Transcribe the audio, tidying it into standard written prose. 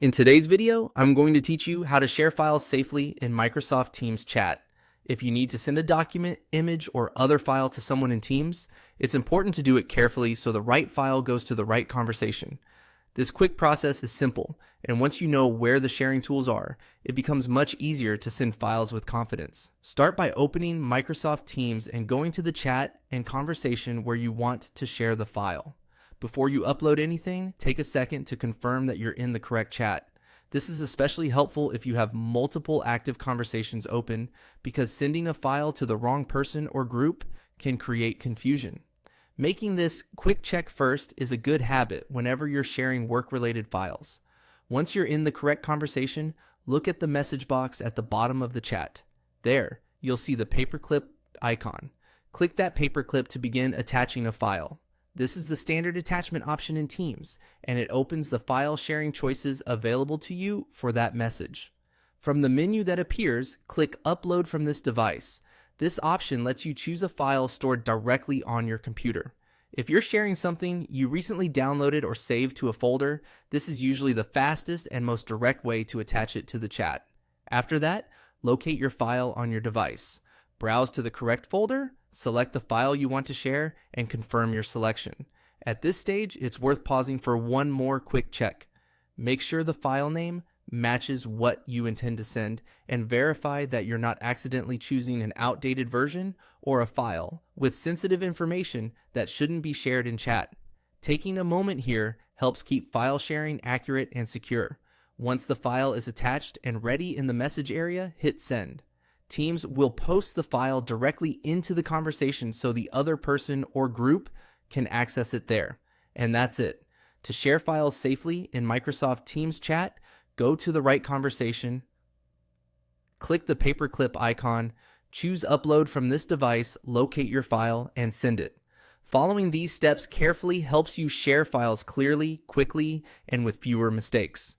In today's video, I'm going to teach you how to share files safely in Microsoft Teams chat. If you need to send a document, image, or other file to someone in Teams, it's important to do it carefully so the right file goes to the right conversation. This quick process is simple, and once you know where the sharing tools are, it becomes much easier to send files with confidence. Start by opening Microsoft Teams and going to the chat and conversation where you want to share the file. Before you upload anything, take a second to confirm that you're in the correct chat. This is especially helpful if you have multiple active conversations open, because sending a file to the wrong person or group can create confusion. Making this quick check first is a good habit whenever you're sharing work-related files. Once you're in the correct conversation, look at the message box at the bottom of the chat. There, you'll see the paperclip icon. Click that paperclip to begin attaching a file. This is the standard attachment option in Teams, and it opens the file sharing choices available to you for that message. From the menu that appears, click Upload from this device. This option lets you choose a file stored directly on your computer. If you're sharing something you recently downloaded or saved to a folder, this is usually the fastest and most direct way to attach it to the chat. After that, locate your file on your device. Browse to the correct folder, select the file you want to share, and confirm your selection. At this stage, it's worth pausing for one more quick check. Make sure the file name matches what you intend to send, and verify that you're not accidentally choosing an outdated version or a file with sensitive information that shouldn't be shared in chat. Taking a moment here helps keep file sharing accurate and secure. Once the file is attached and ready in the message area, hit send. Teams will post the file directly into the conversation so the other person or group can access it there. And that's it. To share files safely in Microsoft Teams chat, go to the right conversation, click the paperclip icon, choose Upload from this device, locate your file, and send it. Following these steps carefully helps you share files clearly, quickly, and with fewer mistakes.